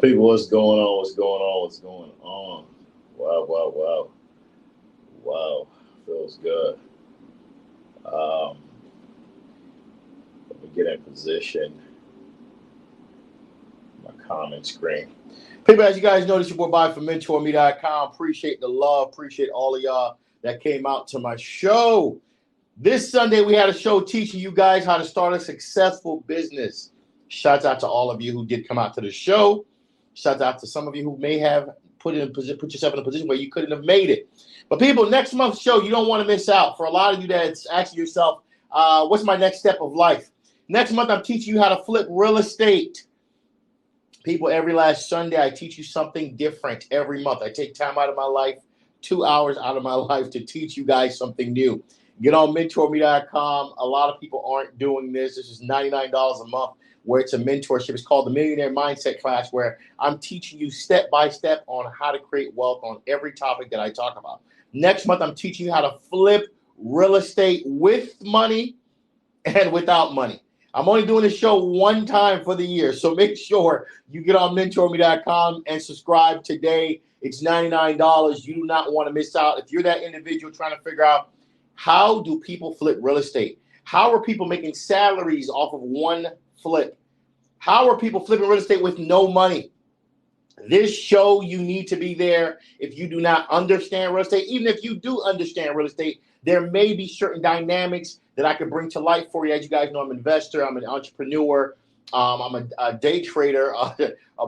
People, what's going on? What's going on? What's going on? Wow, wow, wow. Wow. Feels good. Um, Let me get in position. My comment screen. People, as you guys know, this is your boy Bobby from MentorMe.com. Appreciate the love. Appreciate all of y'all that came out to my show. This Sunday, we had a show teaching you guys how to start a successful business. Shouts out to all of you who did come out to the show. Shouts out to some of you who may have put yourself in a position where you couldn't have made it. But people, next month's show, you don't want to miss out. For a lot of you that's asking yourself, what's my next step of life? Next month, I'm teaching you how to flip real estate. People, every last Sunday, I teach you something different every month. I take time out of my life, 2 hours out of my life to teach you guys something new. Get on MentorMe.com. A lot of people aren't doing this. This is $99 a month where it's a mentorship. It's called the Millionaire Mindset Class, where I'm teaching you step by step on how to create wealth on every topic that I talk about. Next month, I'm teaching you how to flip real estate with money and without money. I'm only doing this show one time for the year, so make sure you get on MentorMe.com and subscribe today. It's $99. You do not want to miss out. If you're that individual trying to figure out how do people flip real estate, how are people making salaries off of one flip, how are people flipping real estate with no money? This show, you need to be there. If you do not understand real estate, even if you do understand real estate, there may be certain dynamics that I can bring to light for you. As you guys know, I'm an investor, I'm an entrepreneur, I'm a day trader,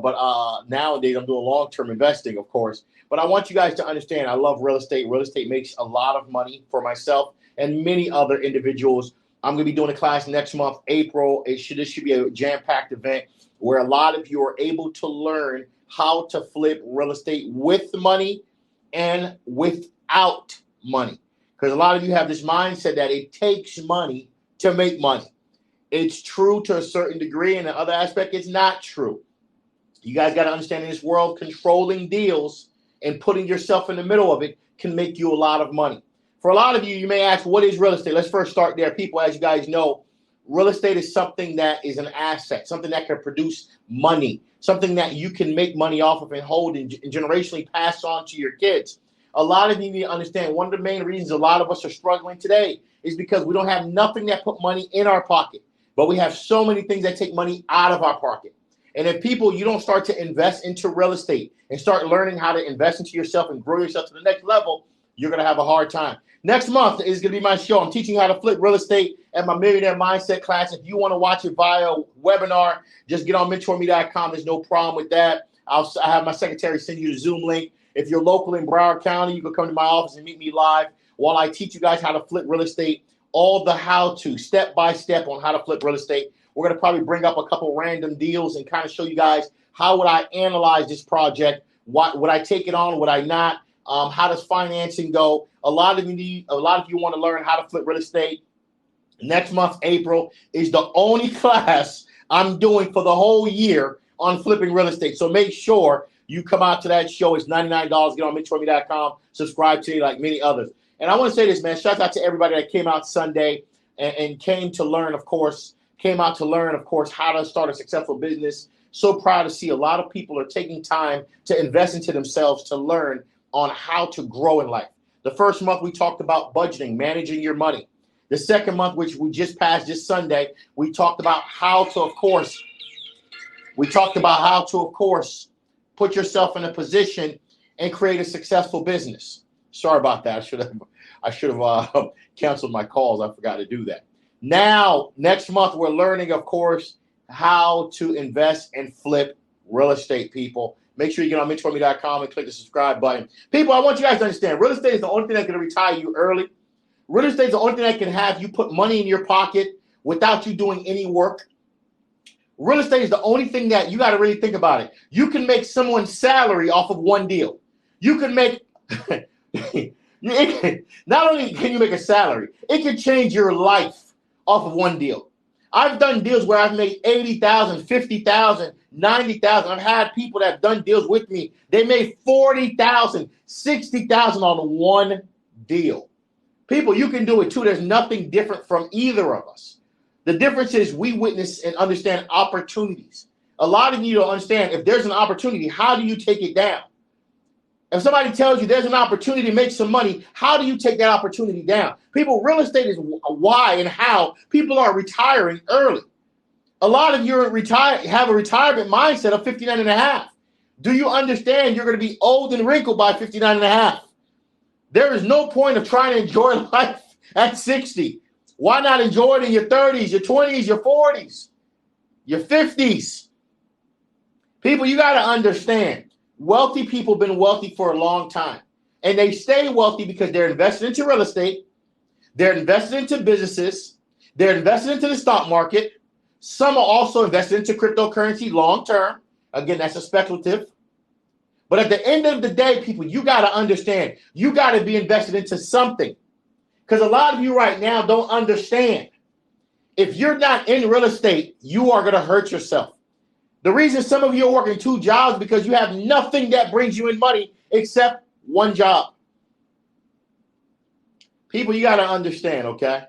but nowadays I'm doing long-term investing, of course. But I want you guys to understand, I love real estate. Real estate makes a lot of money for myself and many other individuals. I'm going to be doing a class next month, April. This should be a jam-packed event where a lot of you are able to learn how to flip real estate with money and without money. Because a lot of you have this mindset that it takes money to make money. It's true to a certain degree, and the other aspect, it's not true. You guys got to understand, in this world, controlling deals and putting yourself in the middle of it can make you a lot of money. For a lot of you, you may ask, what is real estate? Let's first start there. People, as you guys know, real estate is something that is an asset, something that can produce money, something that you can make money off of and hold and generationally pass on to your kids. A lot of you need to understand, one of the main reasons a lot of us are struggling today is because we don't have nothing that put money in our pocket, but we have so many things that take money out of our pocket. And if people, you don't start to invest into real estate and start learning how to invest into yourself and grow yourself to the next level, you're going to have a hard time. Next month is going to be my show. I'm teaching how to flip real estate at my Millionaire Mindset class. If you want to watch it via webinar, just get on MentorMe.com. There's no problem with that. I have my secretary send you the Zoom link. If you're local in Broward County, you can come to my office and meet me live while I teach you guys how to flip real estate, all the how-to, step-by-step on how to flip real estate. We're going to probably bring up a couple random deals and kind of show you guys how would I analyze this project, would I take it on, would I not, how does financing go? A lot of you want to learn how to flip real estate. Next month, April, is the only class I'm doing for the whole year on flipping real estate. So make sure you come out to that show. It's $99. Get on MentorMe.com. Subscribe to me like many others. And I want to say this, man. Shout out to everybody that came out Sunday and came to learn, of course, how to start a successful business. So proud to see a lot of people are taking time to invest into themselves to learn on how to grow in life. The first month, we talked about budgeting, managing your money. The second month, which we just passed this Sunday, we talked about how to, of course, put yourself in a position and create a successful business. Sorry about that. I should have canceled my calls. I forgot to do that. Now, next month, we're learning, of course, how to invest and flip real estate, people. Make sure you get on MentorMe.com and click the subscribe button. People, I want you guys to understand, real estate is the only thing that's going to retire you early. Real estate is the only thing that can have you put money in your pocket without you doing any work. Real estate is the only thing that you got to really think about it. You can make someone's salary off of one deal. You can make, not only can you make a salary, it can change your life off of one deal. I've done deals where I've made $80,000, $50,000, $90,000. I've had people that have done deals with me. They made $40,000, $60,000 on one deal. People, you can do it too. There's nothing different from either of us. The difference is we witness and understand opportunities. A lot of you don't understand, if there's an opportunity, how do you take it down? If somebody tells you there's an opportunity to make some money, how do you take that opportunity down? People, real estate is why and how people are retiring early. A lot of you have a retirement mindset of 59 and a half. Do you understand you're going to be old and wrinkled by 59 and a half? There is no point of trying to enjoy life at 60. Why not enjoy it in your 30s, your 20s, your 40s, your 50s? People, you got to understand. Wealthy people have been wealthy for a long time, and they stay wealthy because they're invested into real estate, they're invested into businesses, they're invested into the stock market. Some are also invested into cryptocurrency long term. Again, that's a speculative. But at the end of the day, people, you got to understand, you got to be invested into something, because a lot of you right now don't understand. If you're not in real estate, you are going to hurt yourself. The reason some of you are working 2 jobs because you have nothing that brings you in money except one job. People, you got to understand, okay?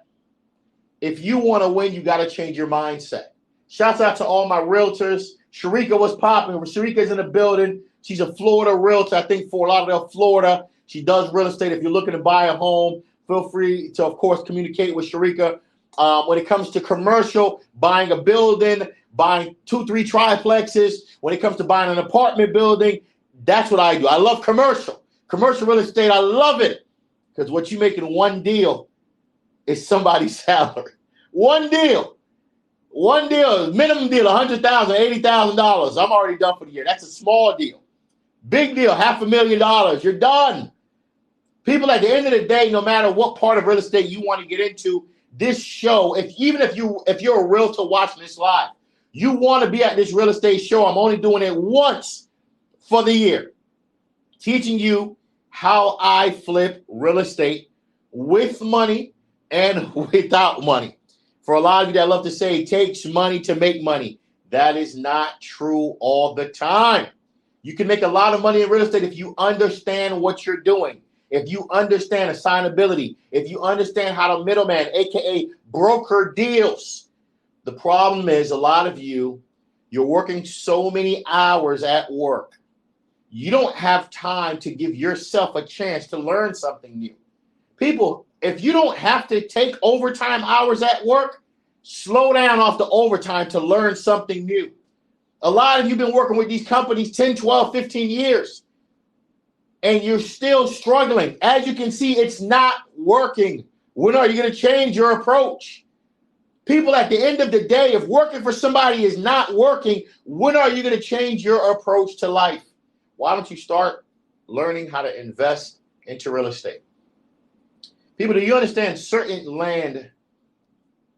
If you want to win, you got to change your mindset. Shouts out to all my realtors. Sharika was popping. Sharika's in the building. She's a Florida realtor, I think, for Fort Lauderdale, Florida. She does real estate. If you're looking to buy a home, feel free to, of course, communicate with Sharika. When it comes to commercial, buying a building, buying 2-3 triplexes, when it comes to buying an apartment building, that's what I do. I love commercial real estate. I love it, because what you make in one deal is somebody's salary. One deal, minimum deal, $100,000, $80,000. I'm already done for the year. That's a small deal. Big deal, $500,000. You're done. People, at the end of the day, no matter what part of real estate you want to get into, this show, if you're a realtor watching this live, you want to be at this real estate show, I'm only doing it once for the year, teaching you how I flip real estate with money and without money. For a lot of you that love to say it takes money to make money, that is not true all the time. You can make a lot of money in real estate if you understand what you're doing, if you understand assignability, if you understand how to middleman, aka broker deals. The problem is, a lot of you're working so many hours at work. You don't have time to give yourself a chance to learn something new. People, if you don't have to take overtime hours at work, slow down off the overtime to learn something new. A lot of you have been working with these companies 10, 12, 15 years, and you're still struggling. As you can see, it's not working. When are you going to change your approach? People, at the end of the day, if working for somebody is not working, when are you going to change your approach to life? Why don't you start learning how to invest into real estate? People, do you understand certain land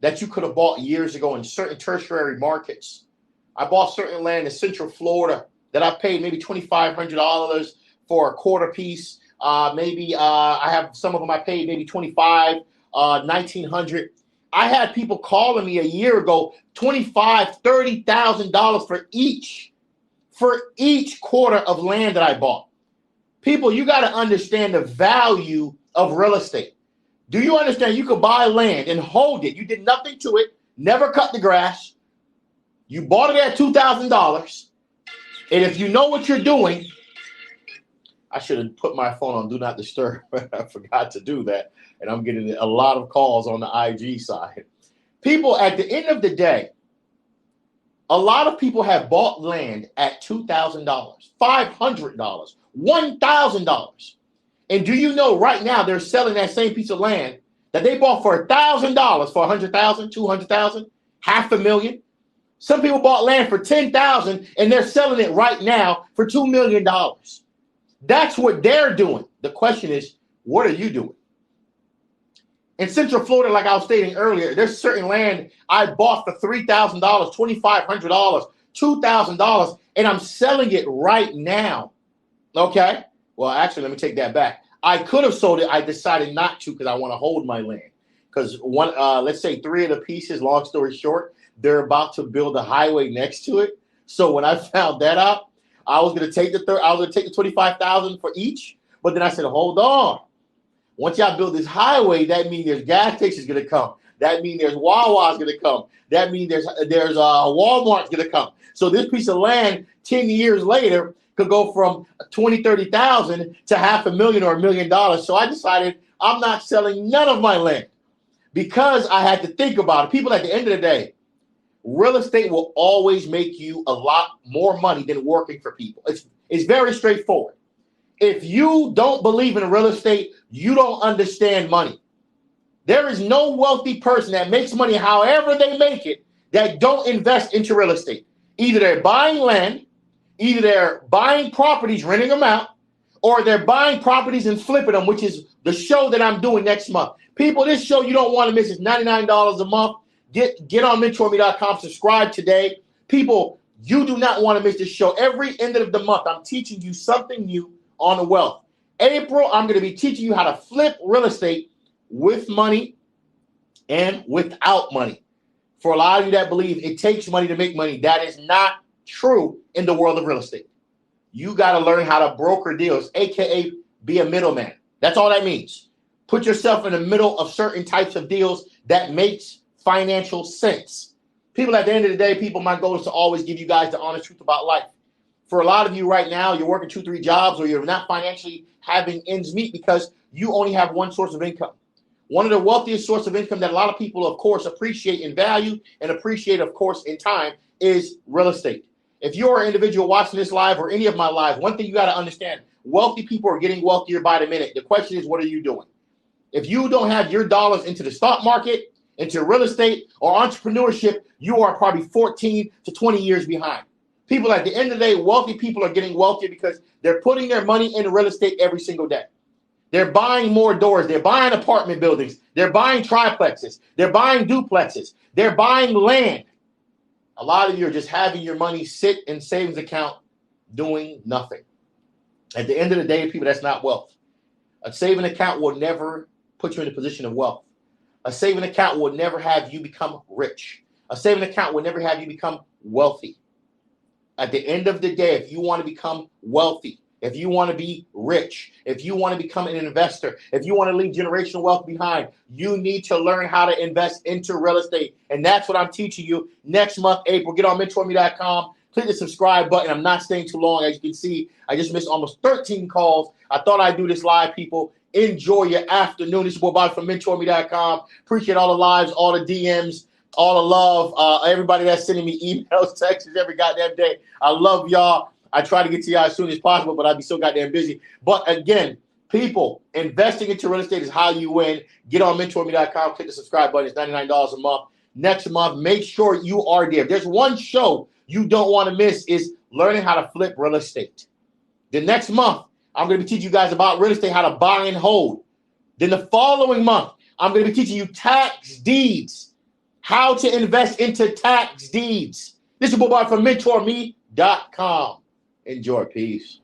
that you could have bought years ago in certain tertiary markets? I bought certain land in Central Florida that I paid maybe $2,500 for a quarter piece. I have some of them I paid maybe $2,500, $1,900. I had people calling me a year ago, $25,000, $30,000 for each quarter of land that I bought. People, you got to understand the value of real estate. Do you understand you could buy land and hold it? You did nothing to it, never cut the grass. You bought it at $2,000. And if you know what you're doing, I should have put my phone on Do Not Disturb. I forgot to do that. And I'm getting a lot of calls on the IG side. People, at the end of the day, a lot of people have bought land at $2,000, $500, $1,000. And do you know right now they're selling that same piece of land that they bought for $1,000 for $100,000, $200,000, $500,000? Some people bought land for $10,000 and they're selling it right now for $2 million. That's what they're doing. The question is, what are you doing? In Central Florida, like I was stating earlier, there's certain land I bought for $3,000, $2,500, $2,000, and I'm selling it right now. Okay? Well, actually, let me take that back. I could have sold it. I decided not to because I want to hold my land. Because let's say 3 of the pieces, long story short, they're about to build a highway next to it. So when I found that out, I was going to take the $25,000 for each. But then I said, hold on. Once y'all build this highway, that means there's gas stations going to come. That means there's Wawa's going to come. That means there's Walmart's going to come. So this piece of land 10 years later could go from 20, 30,000 to $500,000 or $1 million. So I decided I'm not selling none of my land because I had to think about it. People, at the end of the day, real estate will always make you a lot more money than working for people. It's very straightforward. If you don't believe in real estate, you don't understand money. There is no wealthy person that makes money however they make it that don't invest into real estate. Either they're buying land, either they're buying properties, renting them out, or they're buying properties and flipping them, which is the show that I'm doing next month. People, this show you don't want to miss. It's $99 a month. Get on mentorme.com, subscribe today. People, you do not want to miss this show. Every end of the month, I'm teaching you something new on the wealth. April, I'm going to be teaching you how to flip real estate with money and without money. For a lot of you that believe it takes money to make money, that is not true in the world of real estate. You got to learn how to broker deals, aka be a middleman. That's all that means. Put yourself in the middle of certain types of deals that makes financial sense. People, at the end of the day, people, my goal is to always give you guys the honest truth about life. For a lot of you right now, you're working 2-3 jobs, or you're not financially having ends meet because you only have one source of income. One of the wealthiest sources of income that a lot of people, of course, appreciate in value and appreciate, of course, in time is real estate. If you're an individual watching this live or any of my lives, one thing you got to understand, wealthy people are getting wealthier by the minute. The question is, what are you doing? If you don't have your dollars into the stock market, into real estate or entrepreneurship, you are probably 14 to 20 years behind. People, at the end of the day, wealthy people are getting wealthier because they're putting their money in real estate every single day. They're buying more doors. They're buying apartment buildings. They're buying triplexes. They're buying duplexes. They're buying land. A lot of you are just having your money sit in savings account doing nothing. At the end of the day, people, that's not wealth. A saving account will never put you in a position of wealth. A saving account will never have you become rich. A saving account will never have you become wealthy. At the end of the day, if you want to become wealthy, if you want to be rich, if you want to become an investor, if you want to leave generational wealth behind, you need to learn how to invest into real estate. And that's what I'm teaching you next month, April. Get on mentorme.com. Click the subscribe button. I'm not staying too long. As you can see, I just missed almost 13 calls. I thought I'd do this live, people. Enjoy your afternoon. This is your boy Bobby from mentorme.com. Appreciate all the lives, all the DMs, all the love, everybody that's sending me emails, texts every goddamn day. I love y'all. I try to get to y'all as soon as possible, but I'd be so goddamn busy. But again, people, investing into real estate is how you win. Get on mentorme.com. Click the subscribe button. It's $99 a month. Next month, make sure you are there. There's one show you don't want to miss, is learning how to flip real estate. The next month, I'm going to be teaching you guys about real estate, how to buy and hold. Then the following month, I'm going to be teaching you tax deeds, how to invest into tax deeds. This is your boy from mentorme.com. Enjoy. Peace.